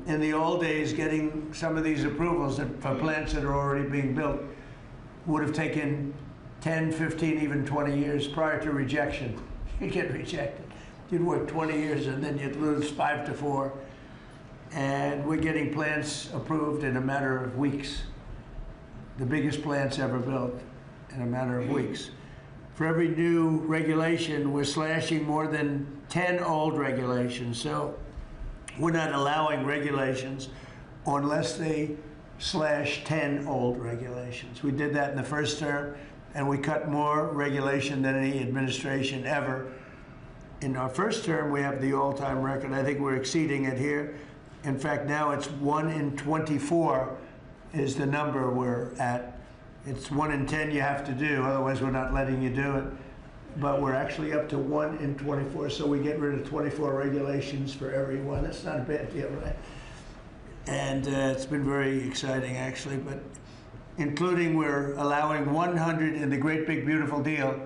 in the old days, getting some of these approvals for plants that are already being built would have taken 10, 15, even 20 years prior to rejection. You'd get rejected. You'd work 20 years and then you'd lose 5 to 4. And we're getting plants approved in a matter of weeks. The biggest plants ever built in a matter of weeks. For every new regulation, we're slashing more than 10 old regulations. So we're not allowing regulations unless they slash 10 old regulations. We did that in the first term, and we cut more regulation than any administration ever. In our first term, we have the all-time record. I think we're exceeding it here. In fact, now it's 1 in 24 is the number we're at. It's 1 in 10 you have to do, otherwise we're not letting you do it. But we're actually up to 1 in 24, so we get rid of 24 regulations for every one. That's not a bad deal, right? And it's been very exciting, actually. But including, we're allowing 100 in the Great Big Beautiful Deal.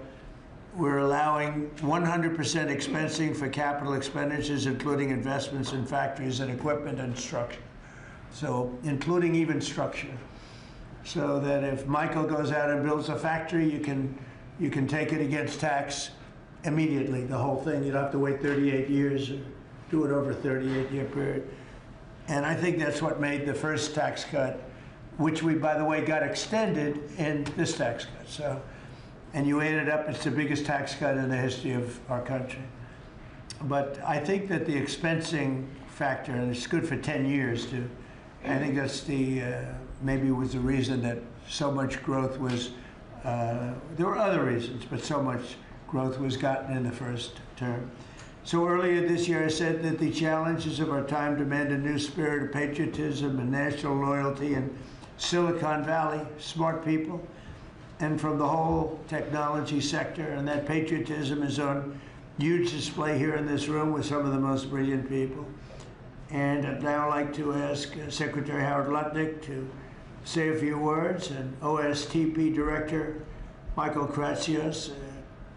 We're allowing 100% expensing for capital expenditures, including investments in factories and equipment and structure. So, including even structure. So that if Michael goes out and builds a factory, you can take it against tax immediately, the whole thing. You don't have to wait 38 years or do it over a 38-year period. And I think that's what made the first tax cut, which we, by the way, got extended in this tax cut. So, and you add it up, it's the biggest tax cut in the history of our country. But I think that the expensing factor, and it's good for 10 years too, I think that's the, maybe was the reason that so much growth was, there were other reasons, but so much growth was gotten in the first term. So earlier this year, I said that the challenges of our time demand a new spirit of patriotism and national loyalty in Silicon Valley, smart people, and from the whole technology sector. And that patriotism is on huge display here in this room with some of the most brilliant people. And I'd now like to ask Secretary Howard Lutnick to say a few words, and OSTP Director Michael Kratsios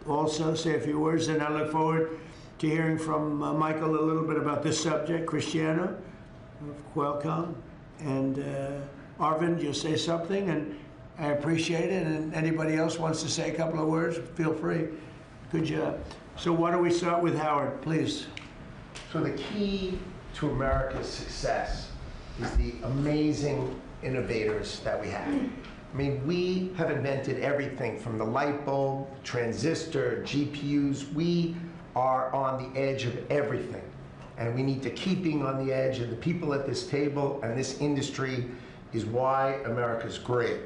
also say a few words. And I look forward to hearing from Michael a little bit about this subject. Cristiano, welcome. And Arvind, you'll say something, and I appreciate it. And anybody else wants to say a couple of words, feel free. Good job. So why don't we start with Howard, please. So the key to America's success is the amazing innovators that we have. I mean, we have invented everything from the light bulb, transistor, GPUs. We are on the edge of everything. And we need to keep being on the edge, and the people at this table and this industry is why America's great.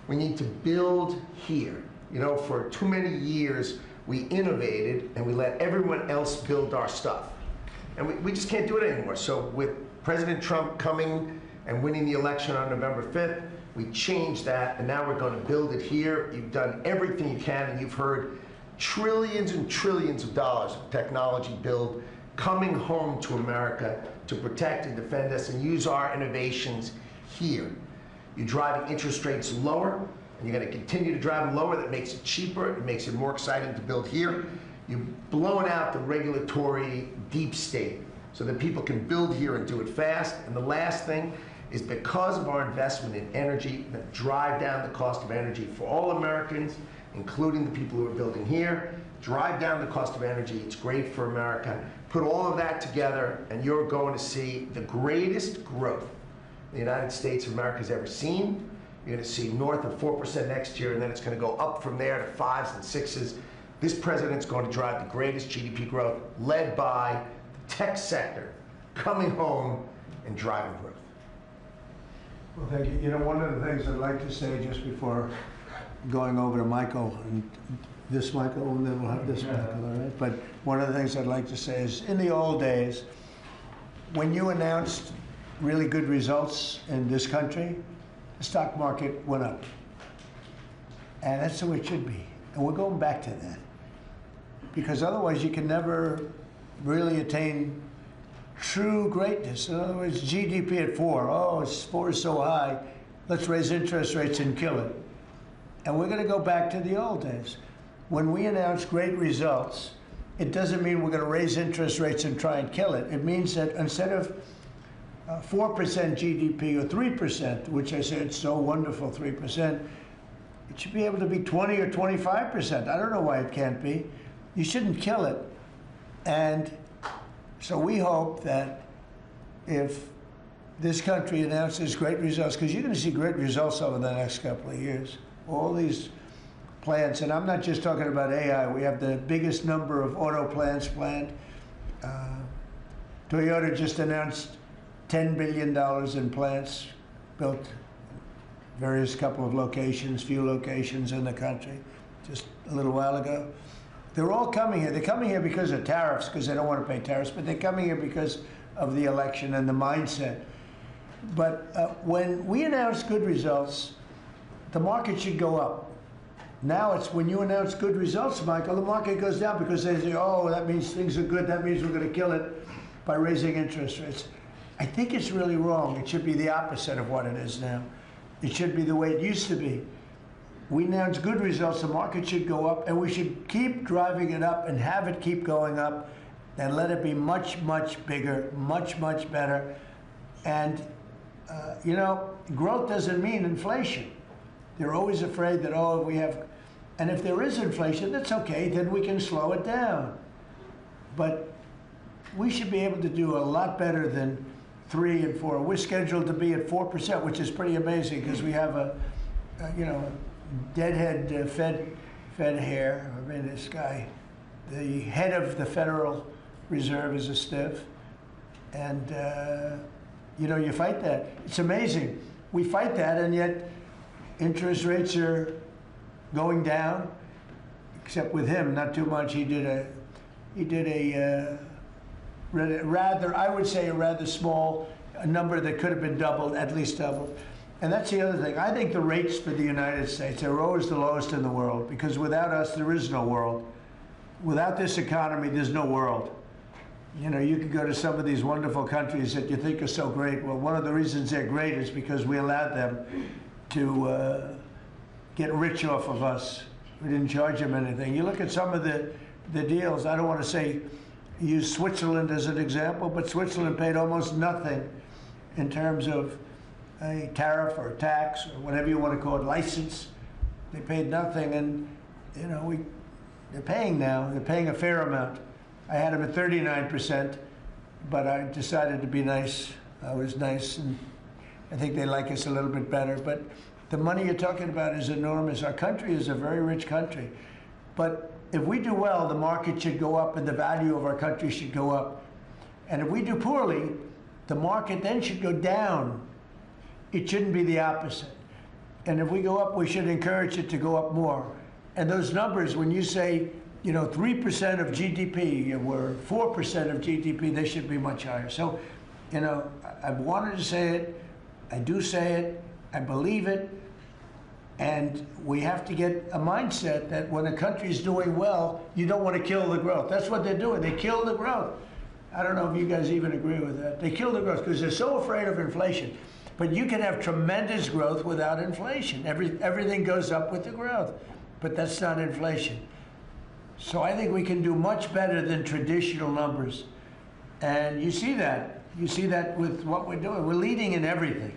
We need to build here. You know, for too many years, we innovated and we let everyone else build our stuff. And we just can't do it anymore. So with President Trump coming and winning the election on November 5th, we changed that, and now we're going to build it here. You've done everything you can, and you've heard trillions and trillions of dollars of technology build coming home to America to protect and defend us and use our innovations here. You're driving interest rates lower, and you're going to continue to drive them lower. That makes it cheaper. It makes it more exciting to build here. You've blown out the regulatory deep state so that people can build here and do it fast. And the last thing is, because of our investment in energy that drive down the cost of energy for all Americans, including the people who are building here, drive down the cost of energy. It's great for America. Put all of that together, and you're going to see the greatest growth the United States of America has ever seen. You're going to see north of 4% next year, and then it's going to go up from there to 5s and 6s. This president's going to drive the greatest GDP growth, led by the tech sector coming home and driving growth. Well, thank you. You know, one of the things I'd like to say just before going over to Michael, and this Michael, and then we'll have this Michael, all right? But one of the things I'd like to say is, in the old days, when you announced really good results in this country, the stock market went up. And that's the way it should be. And we're going back to that. Because otherwise you can never really attain true greatness. In other words, GDP at 4. Oh, 4 is so high. Let's raise interest rates and kill it. And we're going to go back to the old days. When we announce great results, it doesn't mean we're going to raise interest rates and try and kill it. It means that instead of 4% GDP or 3%, which I say it's so wonderful, 3%, it should be able to be 20 or 25%. I don't know why it can't be. You shouldn't kill it. And so we hope that if this country announces great results, because you're going to see great results over the next couple of years, all these plants, and I'm not just talking about AI, we have the biggest number of auto plants planned. Toyota just announced $10 billion in plants built, various couple of locations, few locations in the country, just a little while ago. They're all coming here. They're coming here because of tariffs, because they don't want to pay tariffs, but they're coming here because of the election and the mindset. But when we announce good results, the market should go up. Now it's when you announce good results, Michael, the market goes down because they say, oh, that means things are good. That means we're going to kill it by raising interest rates. I think it's really wrong. It should be the opposite of what it is now. It should be the way it used to be. We announce good results, the market should go up, and we should keep driving it up and have it keep going up and let it be much, much bigger, much, much better. And, you know, growth doesn't mean inflation. They're always afraid that, oh, we have, and if there is inflation, that's okay, then we can slow it down. But we should be able to do a lot better than 3 and 4. We're scheduled to be at 4%, which is pretty amazing because we have a you know, deadhead Fed hair. I mean, this guy, the head of the Federal Reserve is a stiff. And, you know, you fight that. It's amazing. We fight that, and yet interest rates are going down, except with him, not too much. He did a rather, I would say, a rather small number that could have been doubled, at least doubled. And that's the other thing. I think the rates for the United States are always the lowest in the world, because without us, there is no world. Without this economy, there's no world. You know, you could go to some of these wonderful countries that you think are so great. Well, one of the reasons they're great is because we allowed them to get rich off of us. We didn't charge them anything. You look at some of the deals. I don't want to say, use Switzerland as an example, but Switzerland paid almost nothing in terms of a tariff or a tax or whatever you want to call it, license. They paid nothing, and you know, they're paying now. They're paying a fair amount. I had them at 39%, but I decided to be nice. I was nice, and I think they like us a little bit better. But the money you're talking about is enormous. Our country is a very rich country. But if we do well, the market should go up and the value of our country should go up. And if we do poorly, the market then should go down. It shouldn't be the opposite. And if we go up, we should encourage it to go up more. And those numbers, when you say, you know, 3% of GDP or 4% of GDP, they should be much higher. So, you know, I've wanted to say it. I do say it. I believe it. And we have to get a mindset that when a country is doing well, you don't want to kill the growth. That's what they're doing. They kill the growth. I don't know if you guys even agree with that. They kill the growth because they're so afraid of inflation. But you can have tremendous growth without inflation. Everything goes up with the growth. But that's not inflation. So I think we can do much better than traditional numbers. And you see that. You see that with what we're doing. We're leading in everything.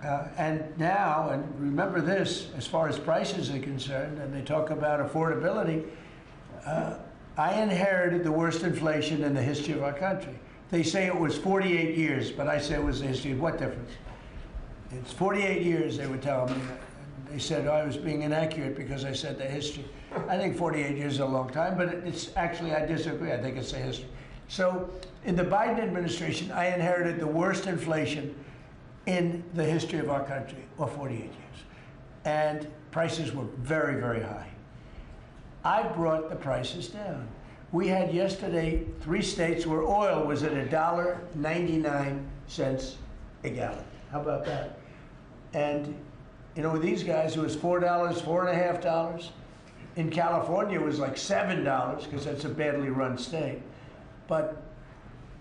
And now, and remember this, as far as prices are concerned, and they talk about affordability, I inherited the worst inflation in the history of our country. They say it was 48 years, but I say it was the history. What difference? It's 48 years, they would tell me. They said, oh, I was being inaccurate because I said the history. I think 48 years is a long time, but it's actually, I disagree. I think it's the history. So in the Biden administration, I inherited the worst inflation in the history of our country, or 48 years. And prices were very, very high. I brought the prices down. We had yesterday 3 states where oil was at $1.99 a gallon. How about that? And you know, with these guys, it was $4, $4.50. In California, it was like $7 because that's a badly run state. But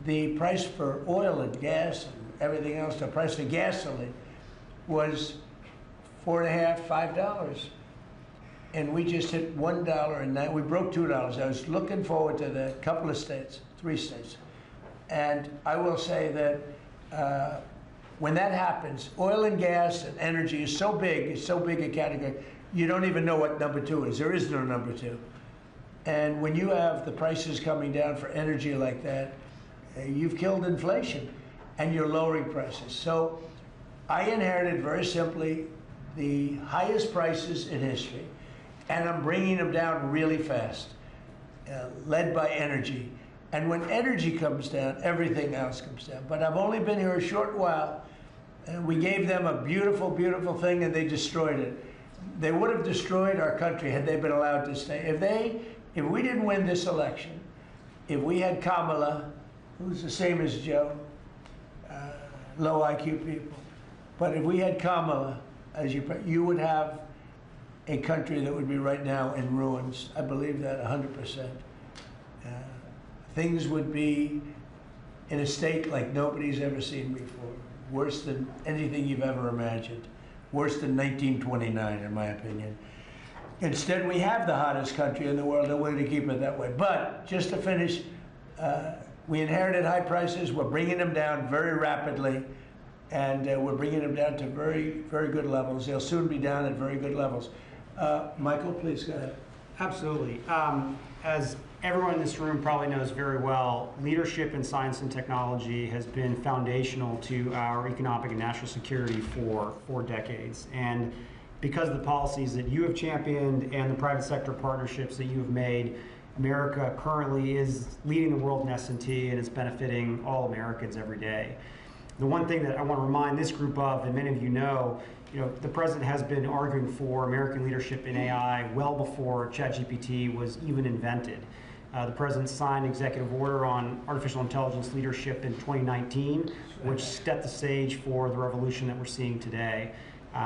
the price for oil and gas and everything else, the price of gasoline was $4.50, $5. And we just hit $1.09. We broke $2. I was looking forward to that. Couple of states, 3 states. And I will say that when that happens, oil and gas and energy is so big, it's so big a category, you don't even know what number two is. There is no number two. And when you have the prices coming down for energy like that, you've killed inflation and you're lowering prices. So I inherited very simply the highest prices in history, and I'm bringing them down really fast, led by energy. And when energy comes down, everything else comes down. But I've only been here a short while, and we gave them a beautiful, beautiful thing, and they destroyed it. They would have destroyed our country had they been allowed to stay. If we didn't win this election, if we had Kamala, who's the same as Joe, low IQ people, but if we had Kamala, as you would have a country that would be right now in ruins. I believe that 100%. Things would be in a state like nobody's ever seen before. Worse than anything you've ever imagined. Worse than 1929, in my opinion. Instead, we have the hottest country in the world, and we're going to keep it that way. But just to finish, we inherited high prices. We're bringing them down very rapidly, and we're bringing them down to very, very good levels. They'll soon be down at very good levels. Michael, please go ahead. Absolutely. As everyone in this room probably knows very well, leadership in science and technology has been foundational to our economic and national security for decades. And because of the policies that you have championed and the private sector partnerships that you have made, America currently is leading the world in S&T, and it's benefiting all Americans every day. The one thing that I want to remind this group of, and many of you know, the president has been arguing for American leadership in AI well before ChatGPT was even invented. The president signed an executive order on artificial intelligence leadership in 2019, which set the stage for the revolution that we're seeing today.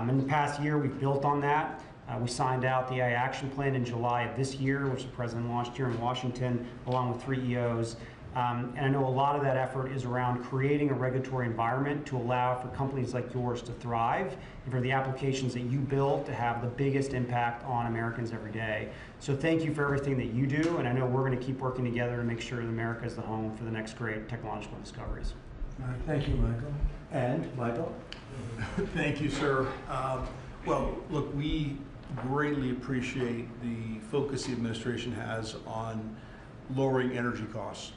In the past year, we've built on that. We signed out the AI Action Plan in July of this year, which the president launched here in Washington, along with 3 EOs. And I know a lot of that effort is around creating a regulatory environment to allow for companies like yours to thrive and for the applications that you build to have the biggest impact on Americans every day. So thank you for everything that you do, and I know we're going to keep working together to make sure that America is the home for the next great technological discoveries. All right, thank you, Michael. And Michael? Thank you, sir. Well, look, we greatly appreciate the focus the administration has on lowering energy costs.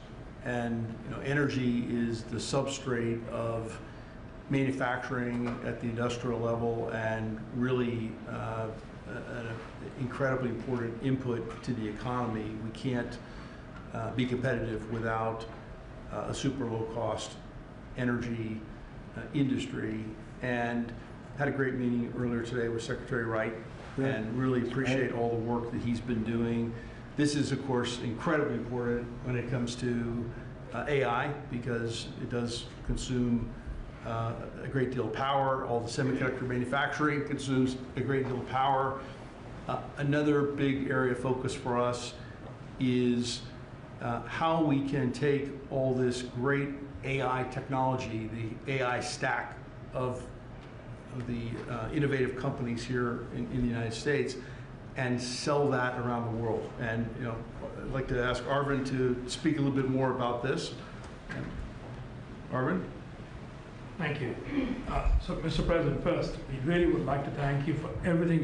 And energy is the substrate of manufacturing at the industrial level, and really an incredibly important input to the economy. We can't be competitive without a super low cost energy industry. And had a great meeting earlier today with Secretary Wright, and really appreciate all the work that he's been doing. This is, of course, incredibly important when it comes to AI, because it does consume a great deal of power. All the semiconductor manufacturing consumes a great deal of power. Another big area of focus for us is how we can take all this great AI technology, the AI stack of the innovative companies here in the United States, and sell that around the world. And I'd like to ask Arvind to speak a little bit more about this. Arvind? Thank you. So, Mr. President, first, we really would like to thank you for everything